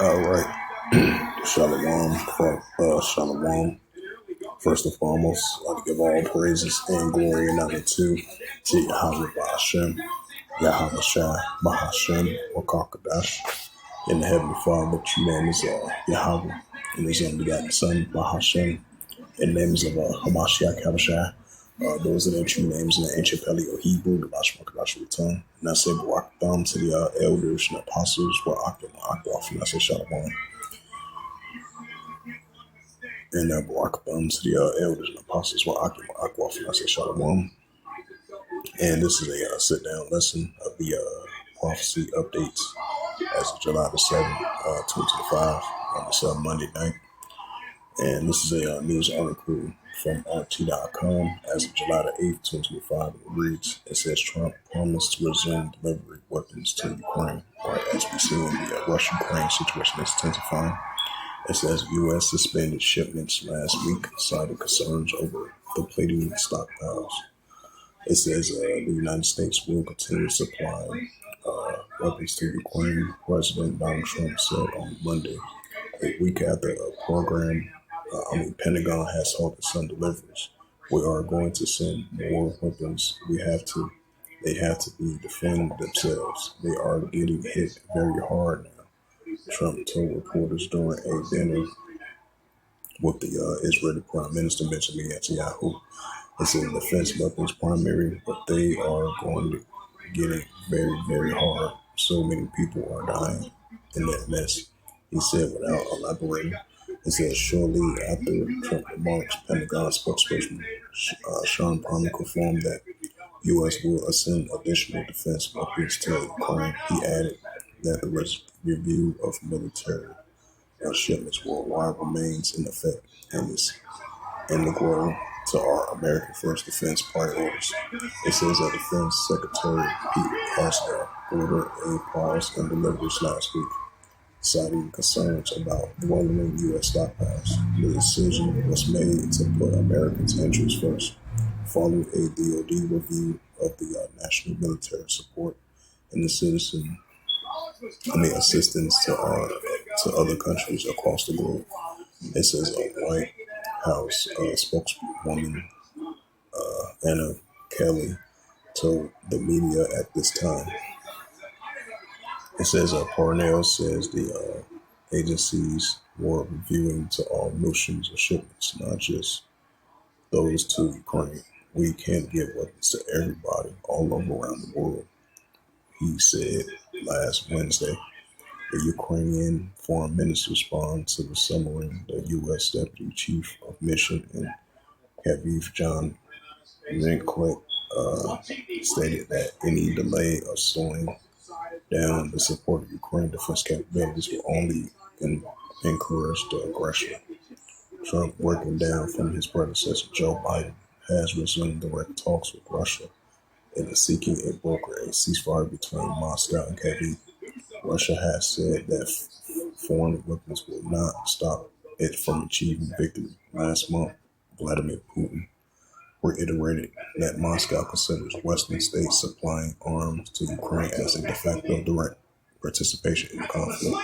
All right. Shalom. First and foremost, I'd like to give all praises and glory and honor to Yahweh Bahashem, Yahweh Shai, Bahashem, or Kakadash, in the Heavenly Father, true name is Yahweh, and His only begotten Son, Bahashem, in the names of Hamashiach Habashai. Those are their true names in the ancient Paleo Hebrew, the Lashma Kadash return. And I say Barak Thumb to the elders and apostles, Barak and Akbaf, and I say Shalom. And Barak Thumb to the elders and apostles, Barak and Akbaf, and I say Shalom. And this is a sit-down lesson of the prophecy updates as of July the 7th, 2025, on this Monday night. And this is a news article from RT.com as of July the 8th, 2025. It reads, it says Trump promised to resume delivery weapons to Ukraine. Right, as we see in the Russia-Ukraine situation is intensifying. It says U.S. suspended shipments last week, citing concerns over depleting stockpiles. It says the United States will continue to supply weapons to Ukraine, President Donald Trump said on Monday, a week after Pentagon has halted some deliveries. We are going to send more weapons. They have to be defending themselves. They are getting hit very hard now, Trump told reporters during a dinner with the Israeli Prime Minister Benjamin Netanyahu. It said defense weapons primary, but they are going to get it very, very hard. So many people are dying in that mess, he said without elaborating. It said shortly after Trump remarks, Pentagon spokesperson Sean Parman confirmed that U.S. will send additional defense weapons to Ukraine. He added that the review of military shipments worldwide remains in effect and is integral to our American First defense priorities. It says that Defense Secretary Pete Hegseth ordered a pause in deliveries last week, citing concerns about dwindling U.S. stockpiles. The decision was made to put Americans' interests first, following a DoD review of the national military support and the assistance to other countries across the globe. It says a White House spokeswoman Anna Kelly told the media at this time. It says Parnell says the agencies were reviewing to all notions of shipments, not just those to Ukraine. We can't give weapons to everybody all over around the world, he said last Wednesday. The Ukrainian foreign minister responded to the submarine. The U.S. Deputy Chief of Mission in Kyiv, John Rinklick, stated that any delay of slowing down the support of Ukraine defense capabilities will only encourage the aggression. Trump, working down from his predecessor Joe Biden, has resumed direct talks with Russia and is seeking a ceasefire between Moscow and Kyiv. Russia has said that foreign weapons will not stop it from achieving victory. Last month, Vladimir Putin reiterated that Moscow considers Western states supplying arms to Ukraine as a de facto direct participation in the conflict.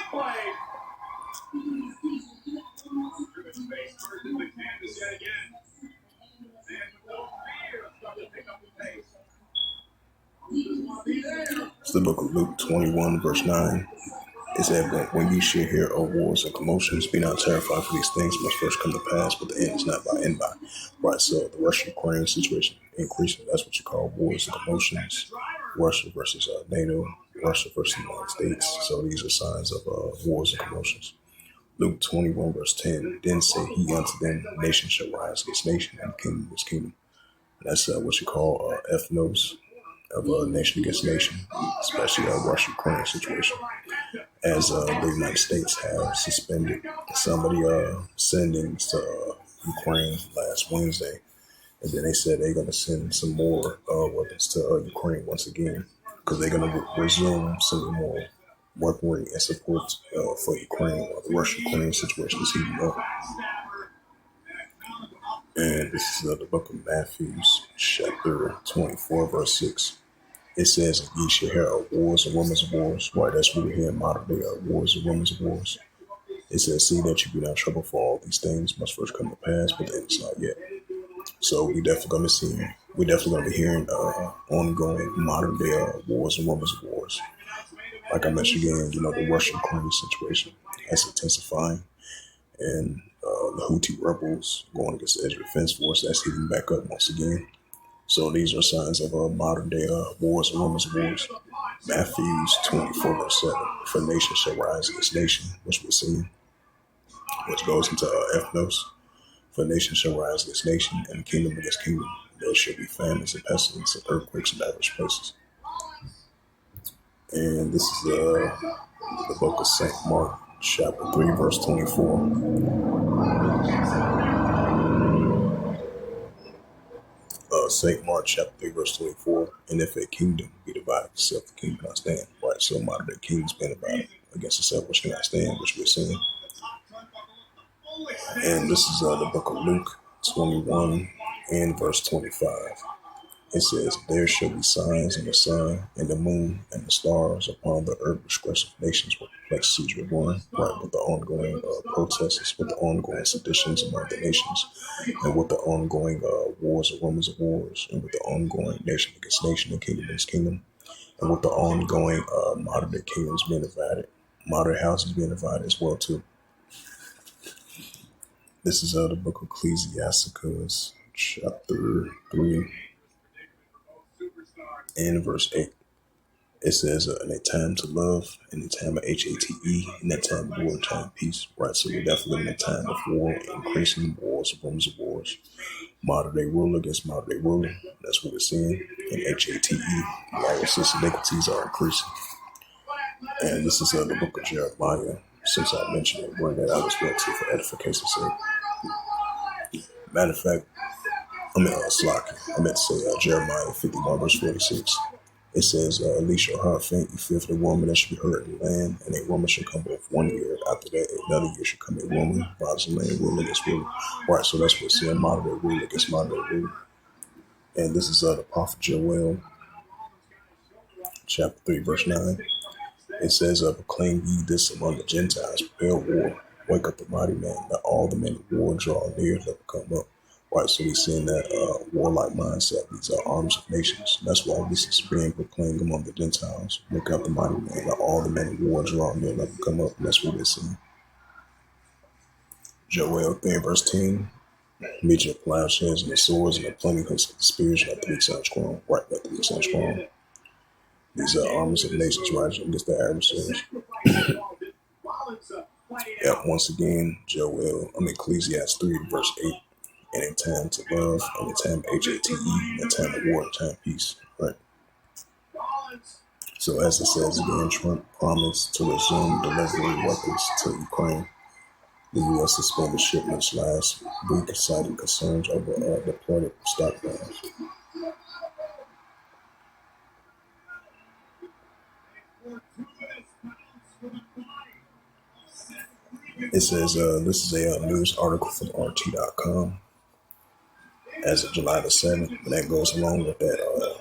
It's the book of Luke 21, verse 9. It said, but when you should hear of wars and commotions, be not terrified, for these things must first come to pass, but the end is not by and by. Right, so the Russia-Ukraine situation increasing, that's what you call wars and commotions. Russia versus NATO, Russia versus the United States. So these are signs of wars and commotions. Luke 21, verse 10, then said he unto them, nation shall rise against nation, and kingdom against kingdom. And that's what you call ethnos, of nation against nation, especially Russia-Ukraine situation. As the United States have suspended some of the sendings to Ukraine last Wednesday. And then they said they're going to send some more weapons to Ukraine once again, because they're going to resume sending more weaponry and support for Ukraine while the Russia-Ukraine situation is heating up. And this is the book of Matthew, chapter 24, verse 6. It says, "And ye shall hear of wars and rumors of wars." Right, that's what we hear in modern day, wars and rumors of wars. It says, "See that you be not troubled, for all these things must first come to pass, but the end is not yet." So we definitely gonna be hearing ongoing modern day wars and rumors of wars. Like I mentioned again, the Russia-Ukraine situation has intensifying, and the Houthi rebels going against the Israel Defense Force, that's heating back up once again. So these are signs of modern day wars and rumors of wars. Matthew 24 verse 7. "For nation shall rise against nation," which we're seeing, which goes into ethnos. "For nation shall rise against nation, and kingdom against kingdom. There shall be famines and pestilence and earthquakes in diverse places." And this is the book of St. Mark, chapter 3, verse 24. St. Mark, chapter 3, verse 24. "And if a kingdom be divided itself, the kingdom cannot stand." Right, so modern day kingdoms being divided against itself, which cannot stand, which we're seeing. And this is the book of Luke 21 and verse 25. It says, "There shall be signs in the sun, and the moon, and the stars upon the earth, which of nations will perplex Caesar one," right, with the ongoing protests, with the ongoing seditions among the nations, and with the ongoing wars and rumors of wars, and with the ongoing nation against nation and kingdom against kingdom, and with the ongoing modern day kingdoms being divided, modern houses being divided as well too. This is the book of Ecclesiasticus, chapter 3 and verse 8. It says, "In a time to love, in a time of HATE, in a time of war, time of peace." Right, so we're definitely in a time of war, increasing wars, rumors of wars. Modern day ruler against modern day ruler. That's what we're seeing. And HATE, lawlessness, iniquities are increasing. And this is the book of Jeremiah. Since I mentioned it, bring that I was going to for edification's sake. Matter of fact, Slack. I meant to say Jeremiah 51, verse 46. It says, "At least your heart faint, you fear for the woman that should be hurt in the land, and a woman shall come forth 1 year. After that, another year shall come a woman, rise in land, ruler against ruler." Right, so that's what we're seeing, modern day ruler against modern day ruler. And this is the prophet Joel, chapter 3, verse 9. It says, "Proclaim ye this among the Gentiles, prepare war, wake up the mighty man, let all the men of war draw near, let them come up." Right, so we're seeing that warlike mindset. These are arms of nations. That's why this is being proclaimed among the Gentiles. Wake up the mighty man, let all the men of war draw near, let them come up. And that's what we're seeing. Joel 3, verse 10. "Meet your plowshares and the swords and the plenty hooks of the spears, and let the weak sound strong." Right, let the weak sound strong. These are armies of nations rising against the adversaries. Yeah, once again, Ecclesiastes 3, verse 8. "In a time to love, in a time HATE, in a time of war, in a time of peace." Right. So as it says again, Trump promised to resume delivering weapons to Ukraine. The U.S. suspended shipments last week, citing concerns over deployed stockpiles. It says this is a news article from RT.com. As of July the 7th, and that goes along with that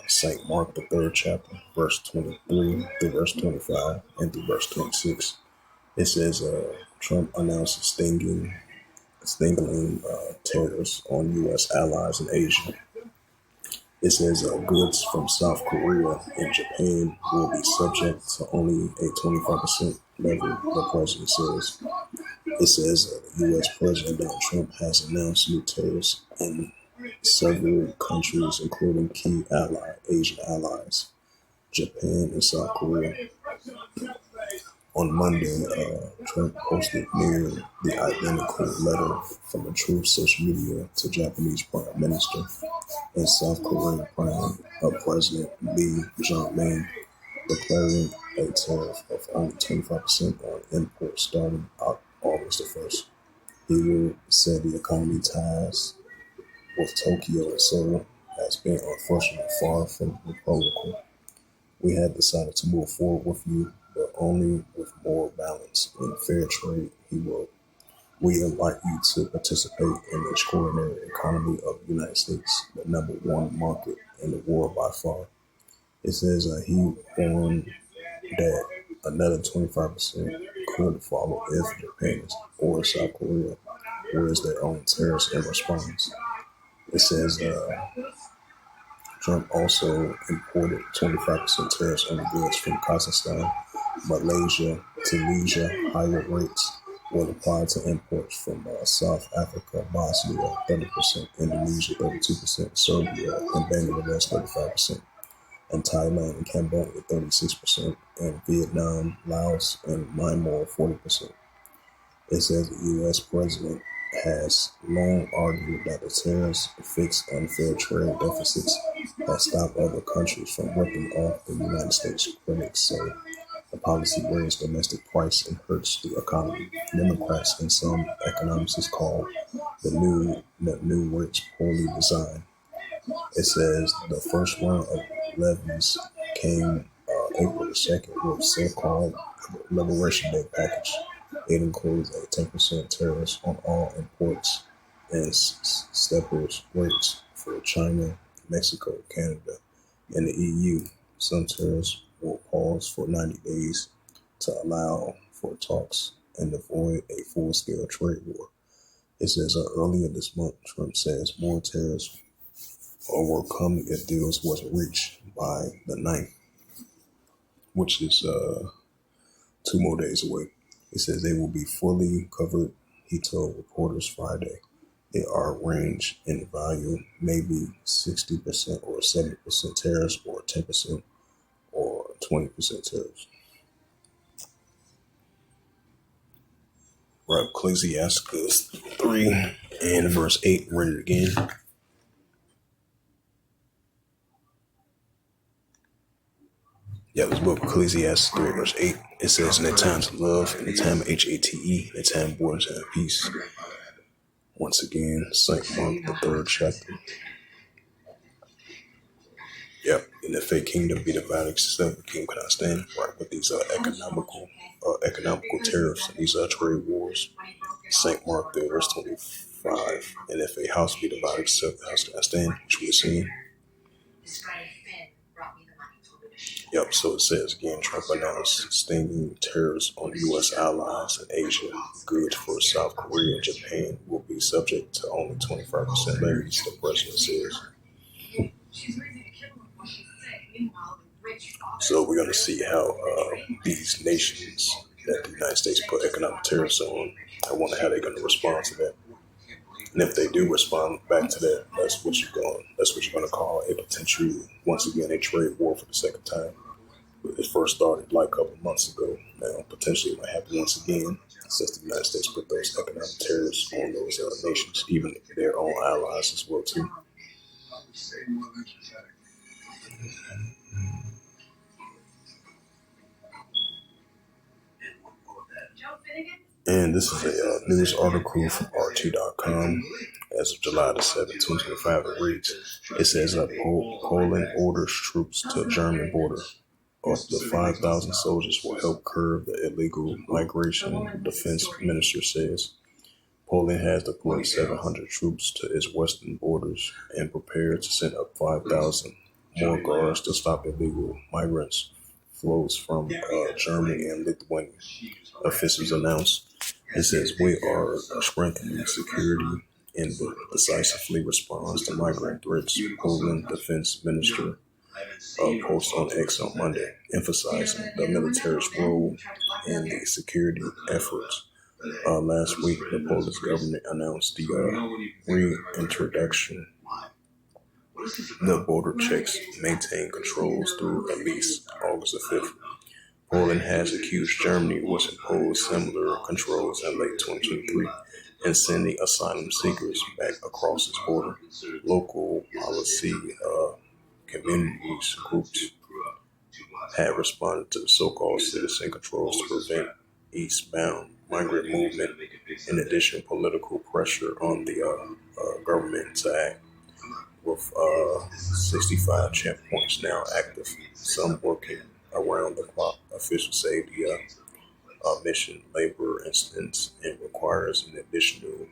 St. Mark, the 3rd chapter, verse 23 through verse 25 and through verse 26. It says Trump announces stinging tariffs on U.S. allies in Asia. It says goods from South Korea and Japan will be subject to only a 25% levy, the president says. It says U.S. President Donald Trump has announced new tariffs in several countries, including key Asian allies, Japan and South Korea. On Monday, Trump posted near the identical letter from a Truth social media to Japanese Prime Minister and South Korean President Lee Jae-myung, declaring a tariff of only 25% on imports starting August the 1st. He said the economy ties with Tokyo and Seoul has been unfortunately far from Republican. We had decided to move forward with you, but only with more balance and fair trade we invite you to participate in the extraordinary economy of the United States, the number one market in the world by far. It says he warned that another 25% could follow if Japan or South Korea raise their own tariffs in response. It says Trump also imported 25% tariffs on the goods from Kazakhstan, Malaysia, Tunisia. Higher rates will apply to imports from South Africa, Bosnia, 30%, Indonesia, 32%, Serbia, and Bangladesh, 35%, and Thailand and Cambodia, 36%, and Vietnam, Laos, and Myanmar, 40%. It says the U.S. president has long argued that the tariffs fix unfair trade deficits that stop other countries from ripping off the United States. Critics say the policy raises domestic price and hurts the economy. Democrats and some economists call the new rates poorly designed. It says the first round of levies came April the 2nd with so-called Liberation Day package. It includes a 10% tariff on all imports and steppers rates for China, Mexico, Canada, and the EU. Some tariffs will pause for 90 days to allow for talks and avoid a full-scale trade war. It says earlier this month, Trump says more tariffs were coming if deals wasn't reached by the 9th, which is 2 more days away. It says they will be fully covered, he told reporters Friday. They are ranged in value, maybe 60% or 70% tariffs, or 10% or 20% tariffs. Right, Ecclesiastes 3 and verse 8, read it again. Yeah, this book, Ecclesiastes 3, verse 8. It says, in the times of love, in the time of HATE, in the time of war, in the time of peace. Once again, St. Mark, the 3rd chapter. Yep, in the fake kingdom be divided, except the king cannot stand. Right, with these economical tariffs and these trade wars. St. Mark, there, verse 25. And if a house be divided, except the house cannot stand, which we are seeing. Yep, so it says again, Trump announced stinging tariffs on U.S. allies in Asia. Goods for South Korea and Japan will be subject to only 25% levies, the president says. So we're going to see how these nations that the United States put economic tariffs on, I wonder how they're going to respond to that. And if they do respond back to that, that's what you're going to call a potential, once again, a trade war for the second time. It first started like a couple months ago. Now, potentially it might happen once again, since the United States put those economic tariffs on those nations, even their own allies as well, too. And this is a news article from RT.com as of July the 7th, 2025. It reads, it says Poland orders troops to German border. Up to 5,000 soldiers will help curb the illegal migration, defense minister says. Poland has deployed 700 troops to its western borders and prepared to send up 5,000 more guards to stop illegal migrants flows from Germany and Lithuania. Officials announced. It says we are strengthening security and decisively responds to migrant threats. Poland Defense Minister post on X on Monday, emphasizing the military's role in the security efforts. Last week, the Polish government announced the reintroduction the border checks maintain controls through at least August the 5th. Poland has accused Germany was imposed similar controls in late 2023 and sending asylum seekers back across its border. Local policy communities groups had responded to the so-called citizen controls to prevent eastbound migrant movement. In addition, political pressure on the government to act with 65 checkpoints now active, some working around the clock. Officials say the mission labor instance and requires an additional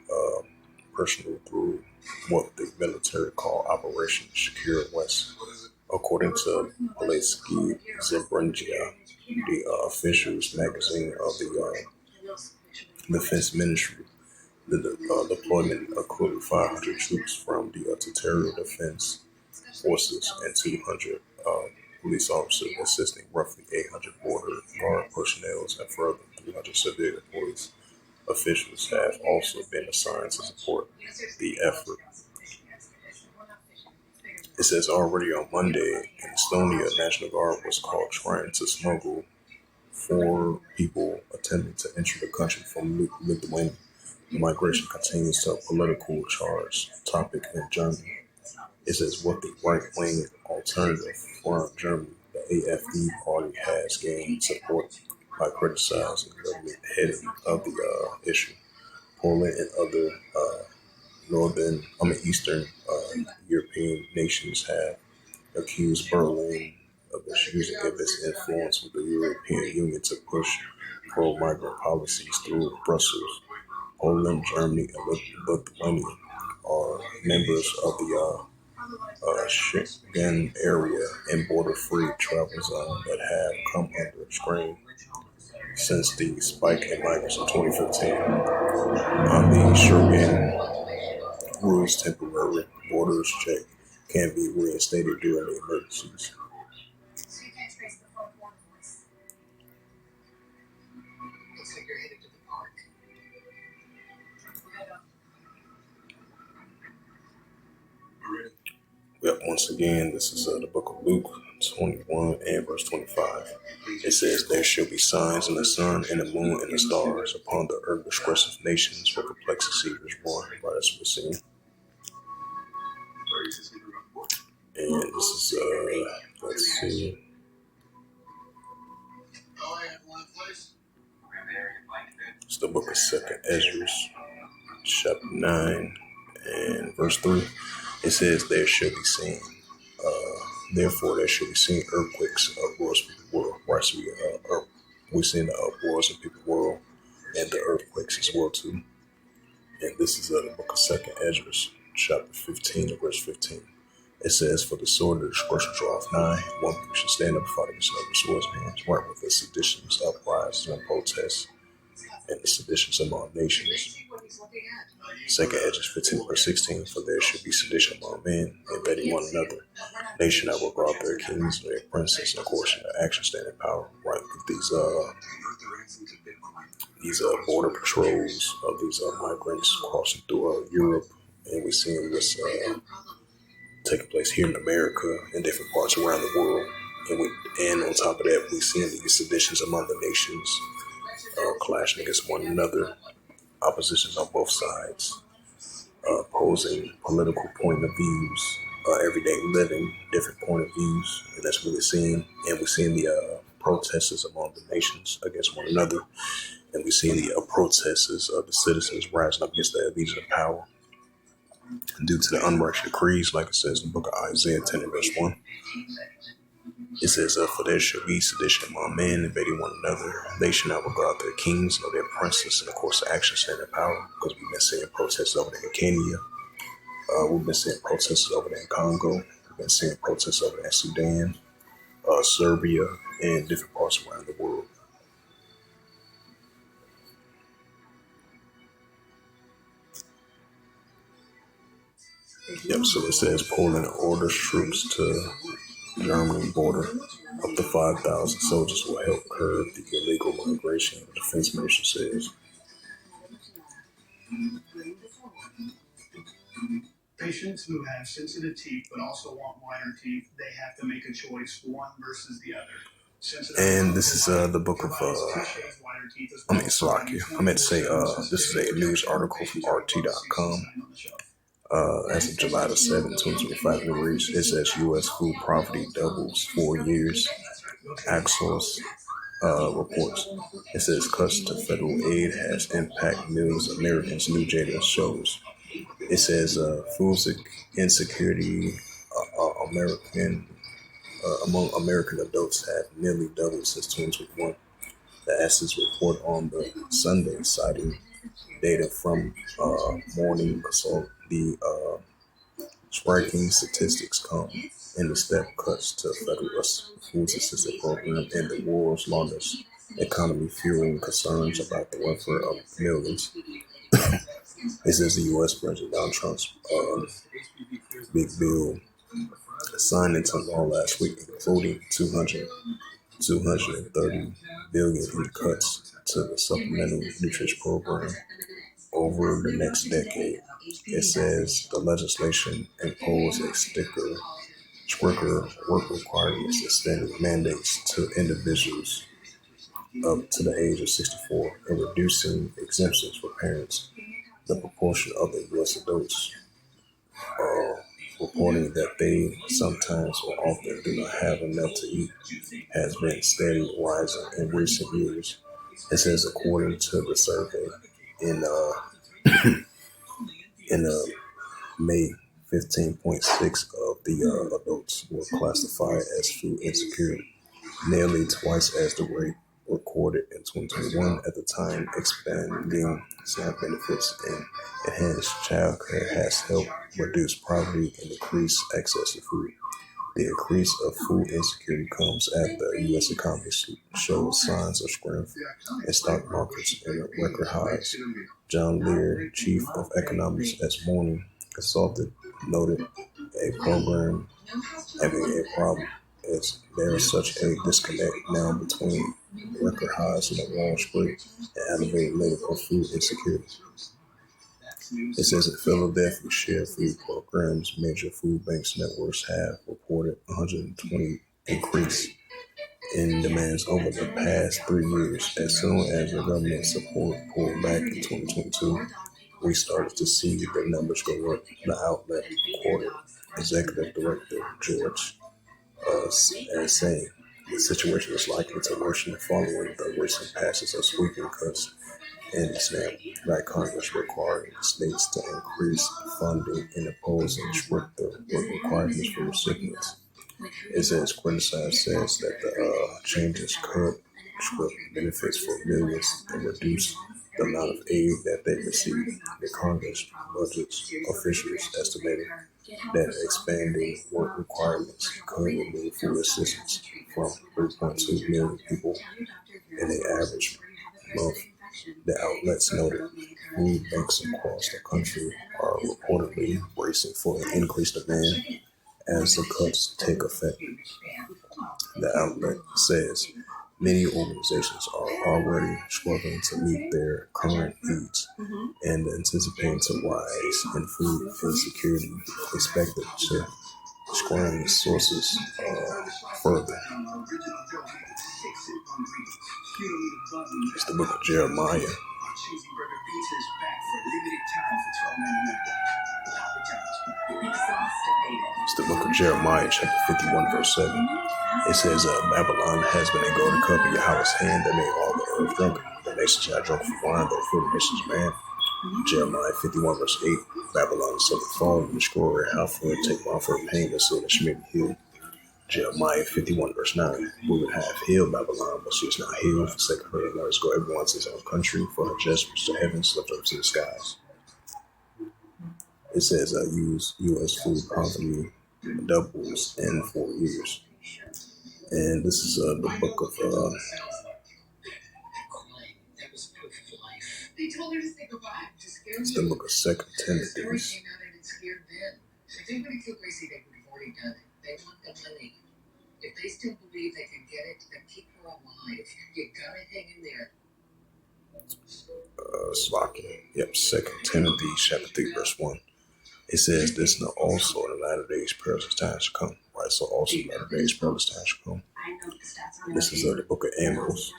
personnel through what the military call Operation Secure West. According to Politsky Zabringia, the officials magazine of the defense ministry, the deployment included 500 troops from the territorial defense forces and 200 police officers assisting roughly 800 border guard personnel and further 300 civilian employees. Officials have also been assigned to support the effort. It says already on Monday in Estonia, National Guard was caught trying to smuggle 4 people attempting to enter the country from Lithuania. Migration continues to a political charge topic in Germany. It says what the right-wing alternative for Germany, the AfD party, has gained support by criticizing the heading of the issue. Poland and other Eastern European nations have accused Berlin of misusing its influence with the European Union to push pro-migrant policies through Brussels. Poland, Germany, and Lithuania are members of the Schengen area and border-free travel zone that have come under strain since the spike in migrants in 2015. On the Schengen rules, temporary borders check can be reinstated during the emergencies. Yep, once again, this is the book of Luke 21 and verse 25. It says, there shall be signs in the sun and the moon and the stars upon the earth, disgressive nations for perplexity is born. Right, that's what we're seeing. And this is, let's see. It's the book of 2nd Ezra, chapter 9 and verse 3. It says, there shall be seen. Therefore, there shall be seen earthquakes, uproars of the world. Right, so we're seeing the uproars of the world and the earthquakes as well too. And this is the book of 2nd Ezra, chapter 15 and verse 15. It says, for the sword of discretion draweth nigh, one people should stand up and fight against another swords in hands, right, with the seditions, uprisings, and protests, and the seditions among nations. 2nd Ezra 15 verse 16, for there should be sedition among men, invading one another. Nation that will guard their kings and their princes, and of course, the action standing power, right, with these border patrols of these migrants crossing through Europe, and we're seeing this taking place here in America and different parts around the world. And on top of that, we're seeing these seditions among the nations clashing against one another, oppositions on both sides, opposing political point of views, everyday living, different point of views, and that's what we're seeing. And we're seeing the protesters among the nations against one another, and we're seeing the protesters of the citizens rising up against the elites of power due to the unrighteous decrees, like it says in the book of Isaiah 10 and verse 1. It says, for there shall be sedition among men, invading one another. They shall not regard their kings nor their princes, and of course the action standing power, because we've been seeing protests over there in Kenya. We've been seeing protests over there in Congo. We've been seeing protests over there in Sudan, Serbia, and different parts around the world. Yep, so it says Poland orders troops to Germany border. Up to 5,000 soldiers will help curb the illegal migration, the defense minister says. Patients who have sensitive teeth but also want whiter teeth, they have to make a choice, one versus the other. And this is the book of, Slovakia. I meant to say, this is a news article from RT.com. As of July the 7th, 2025, it says U.S. food poverty doubles 4 years. Axios reports. It says cuts to federal aid has impact millions of Americans, new data shows. It says food insecurity, among American adults have nearly doubled since 2021. The Access report on the Sunday, citing data from morning assault. The striking statistics come in the step cuts to federal food assistance program and the world's largest economy, fueling concerns about the welfare of millions. It says the U.S. President Donald Trump's big bill signed into law last week, including 230 billion in cuts to the supplemental nutrition program over the next decade. It says the legislation imposed a stricter work requirements, extending mandates to individuals up to the age of 64 and reducing exemptions for parents. The proportion of the U.S. adults reporting that they sometimes or often do not have enough to eat has been steadily rising in recent years. It says, according to the survey in May, 15.6 of the adults were classified as food insecure, nearly twice as the rate recorded in 2021. At the time, expanding SNAP benefits and enhanced child care has helped reduce poverty and increase access to food. The increase of food insecurity comes after the U.S. economy shows signs of strength and stock markets at record highs. John Lear, chief of economics at Morning Consultant, noted a problem is there is such a disconnect now between record highs in the Wall Street and elevated level of food insecurity. It says in Philadelphia, shared food programs, major food banks networks have reported 120 increase in demands over the past 3 years. As soon as the government support pulled back in 2022, we started to see the numbers go up. The outlet quoted Executive Director George as saying the situation is likely to worsen following the recent passage of sweeping cuts in SNAP by Congress requiring states to increase funding and imposing stricter work requirements for recipients. It says criticized says that the changes cut strip benefits for millions and reduce the amount of aid that they receive. The Congress budget officials estimated that expanding work requirements could remove food assistance from 3.2 million people in an average month. The outlets noted food banks across the country are reportedly bracing for an increased demand as the cuts take effect. The outlet says many organizations are already struggling to meet their current needs and anticipating to rise in food insecurity expected to strain sources further. It's the book of Jeremiah. It's the book of Jeremiah, chapter 51, verse 7. It says, Babylon has been a golden cup in Yahweh's hand that made all the earth drunken. The nations shall drunk from wine, that filled the nations man. Jeremiah 51, verse 8. Babylon is suddenly fallen and destroyed. How for it take off her pain and say that she may be healed. Jeremiah 51, verse 9. We would have healed Babylon, but she is not healed. Forsake her and let us go everyone to his own country, for her judgments to heaven, slipped up to the skies. It says, U.S. food poverty doubles in 4 years. And this is the book of it's the book of Second Timothy. If they still believe they can get it, then keep her alive. You gotta hang in there. Slocky. Yep, Second Timothy chapter 3, verse 1. It says this, now also in the latter days perilous times to come. Right, so also in the latter days perilous times to come. This is the book of Amos,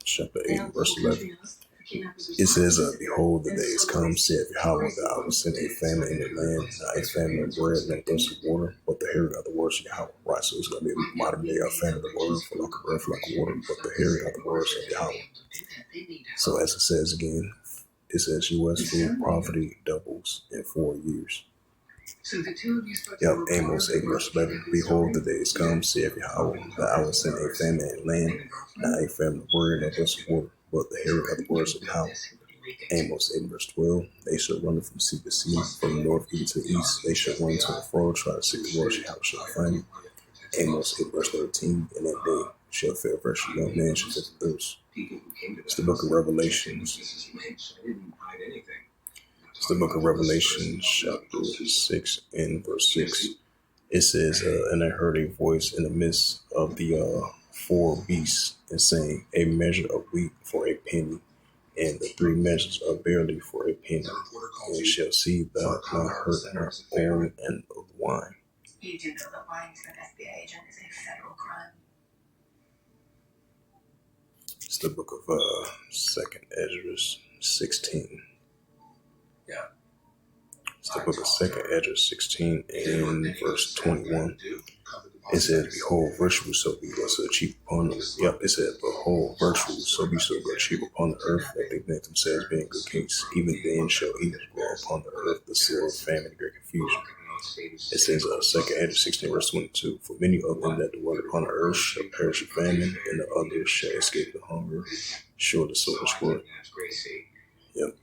chapter 8, verse 11. It says, behold, the days come, saith Yahweh, that I will send a famine in the land, not a famine of bread, nor thirst of water, but the hearing of the words of Yahweh. Right, so it's going to be a modern day famine of the word, for like a bread, for like a water, but the hearing of the words of Yahweh. So as it says again, it says U.S. food poverty doubles in 4 years. So the two of you spoke Yep, to Amos 8 verse 11. Behold, the days come, saith Yahweh, that I will send a famine in the land, not a famine of word or thirst of water, but the hearing of the words of power. Amos 8 verse 12. They shall run from sea to sea, from the north even to the east. They shall run to and fro, try to seek the Lord, shall find it. Amos 8 verse 13. In that day shall fail fresh young man, shall take the thirst. It's the book of Revelations. It's the book of Revelation, chapter 6 and verse 6. It says, and I heard a voice in the midst of the four beasts, and saying, a measure of wheat for a penny, and the three measures of barley for a penny, and shall see thou not hurt nor oil and of wine. You do know that lying to an FBI agent is a federal crime. It's the book of 2nd Ezra 16. Yeah. It's the book of 2nd Ezra 16 and verse 21. It says, behold, virtue shall be so cheap upon the earth. Yep, it says, behold, virtue shall be so good cheap upon the earth that they think themselves being good kings. Even then shall evil grow upon the earth, the sword, famine, and great confusion. It says, 2nd Ezra 16 verse 22. For many of them that dwell upon the earth shall perish of famine, and the others shall escape the hunger. Sure, the sword is word. Yep.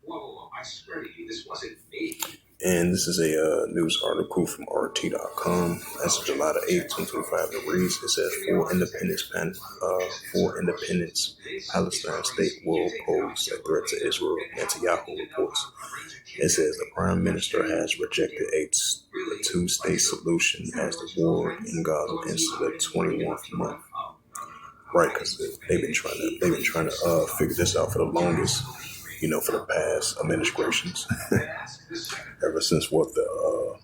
Whoa, I swear to you, this wasn't me. And this is a news article from RT.com. That's July the 8th, 2025. It reads, it says, for independence, Palestine state will pose a threat to Israel, Netanyahu reports. It says the prime minister has rejected a two-state solution as the war in Gaza ends the 21st month. Right, because they've been trying to figure this out for the longest, for the past administrations. Ever since the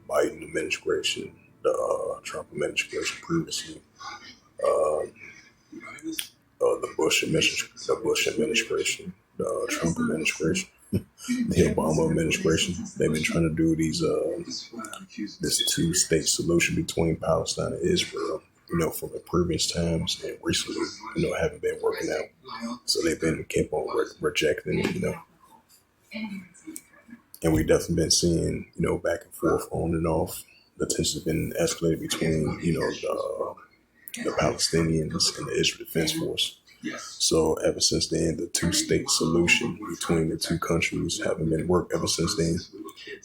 Biden administration, the Trump administration previously, the Bush administration, the Trump administration, the Obama administration. They've been trying to do this two-state solution between Palestine and Israel, from the previous times, and recently, haven't been working out. So they've been kept on rejecting it, And we definitely been seeing, back and forth, on and off. The tensions have been escalated between, the Palestinians and the Israel Defense Force. So ever since then, the two-state solution between the two countries haven't been worked ever since then.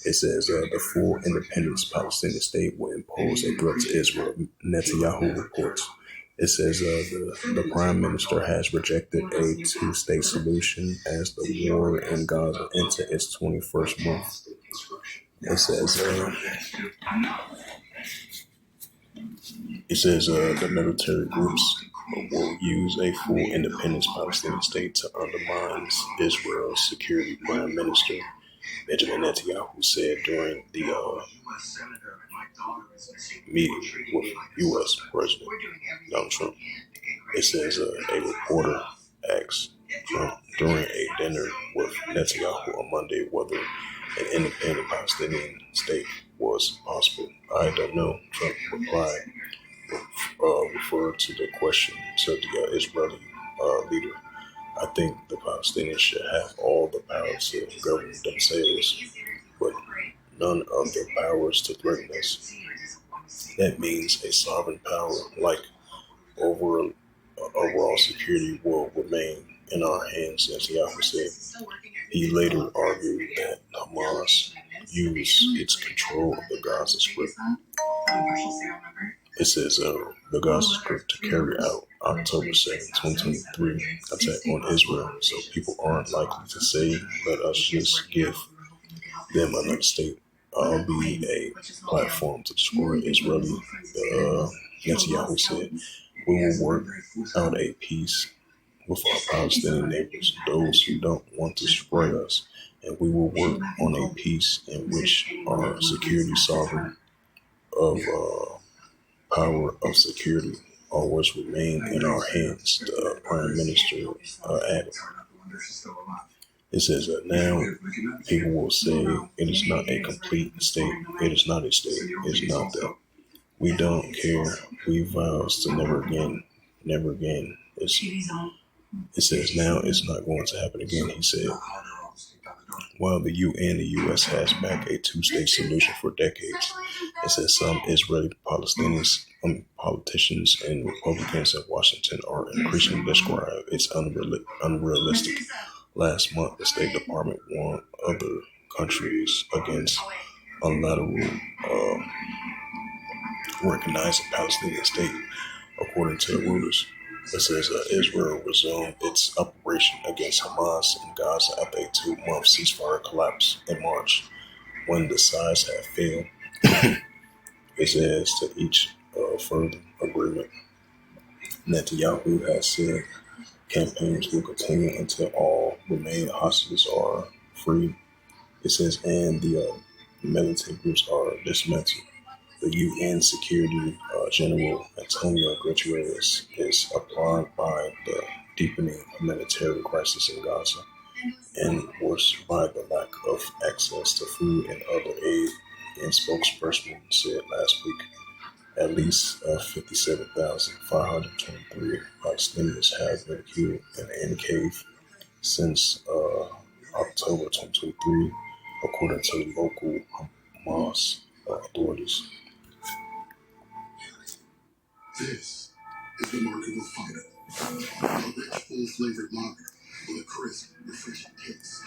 It says the full independence Palestinian state will impose a threat to Israel, Netanyahu reports. It says the prime minister has rejected a two-state solution as the war in Gaza entered its 21st month. It says the military groups will use a full independence Palestinian state to undermine Israel's security, Prime Minister Benjamin Netanyahu said during the meeting with U.S. President Donald Trump. It says a reporter asked Trump during a dinner with Netanyahu on Monday whether an independent Palestinian state was possible. I don't know, Trump replied, referred to the question to the Israeli leader. I think the Palestinians should have all the power to govern themselves, but none of the powers to threaten us. That means a sovereign power like overall security will remain in our hands, as Yahweh said. He later argued that Hamas used its control of the Gaza Strip. It says the Gaza Strip to carry out October 2nd, 2023 attack on Israel. So people aren't likely to say, let us just give them another state. I'll be a platform to destroy Israeli. Netanyahu said, we will work out a peace with our Palestinian neighbors, those who don't want to destroy us, and we will work on a peace in which our security sovereign of power of security always remain in our hands, the Prime Minister added. It says that now people will say it is not a complete state. It is not a state. It is not that. We don't care. We vows to never again, never again. It says now it's not going to happen again, he said. While the UN and the U.S. has backed a two-state solution for decades, it says some Israeli Palestinians, politicians and Republicans in Washington are increasingly describe it's unrealistic. Last month, the State Department warned other countries against unilateral recognizing Palestinian state, according to the Reuters. It says Israel resumed its operation against Hamas in Gaza after a 2-month ceasefire collapse in March. When the sides have failed, it says to each further agreement, Netanyahu has said campaigns will continue until all remaining hostages are free. It says, and the militant groups are dismantled. The UN Security General Antonio Guterres is appalled by the deepening humanitarian crisis in Gaza and worse by the lack of access to food and other aid. And spokesperson said last week at least 57,523 Palestinians have been killed in an cave since October 2023, according to local Hamas authorities. This is the remarkable fighter, a rich, full-flavored lager with a crisp, refreshing taste.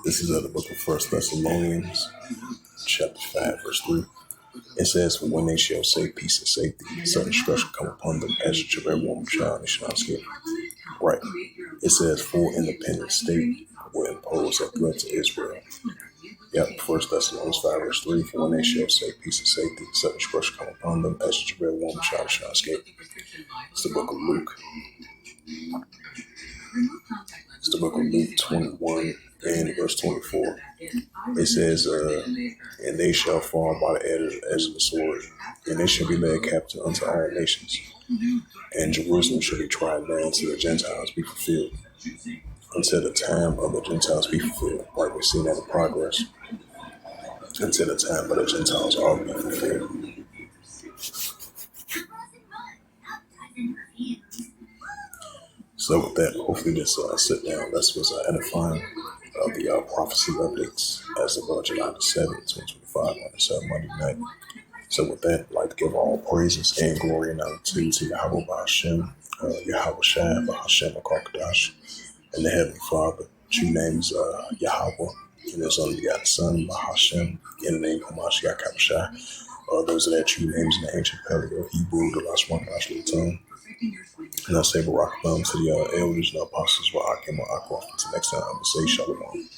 This is out of the book of First Thessalonians, chapter 5, verse 3. It says, "For when they shall say peace and safety, sudden destruction come upon them as a travail woman child, they shall not escape." Right. It says, "Full independent state will impose a threat to Israel." Yep, First Thessalonians 5, verse 3. "For when they shall say peace and safety, sudden destruction come upon them as a travail woman child, they shall not escape." It's the book of Luke. It's the book of Luke 21 and verse 24. It says, "And they shall fall by the edge of the sword, and they shall be led captive unto all nations. And Jerusalem shall be tried down to the Gentiles be fulfilled, until the time of the Gentiles be fulfilled." Right, we're seeing that in progress. Until the time of the Gentiles all be fulfilled. So with that, hopefully this sit down lesson was edifying. The prophecy updates as of July the 7th, 2025 on the 7th Monday night. So with that, I'd like to give all praises and glory and honor to Yahweh Ba'Hashem, Yahweh Shai, Ba'Hashem, Akakadash, and the Heavenly Father. True name is Yahweh, and His only begotten Son, Ba'Hashem, in the name of Hamashiach Kabashai. Those are their true names in the ancient Paleo Hebrew, the last one, last little tongue. And I say Barak to the elders and the apostles, Wa'akim, Wa'akwa. Until next time, I say Shalom.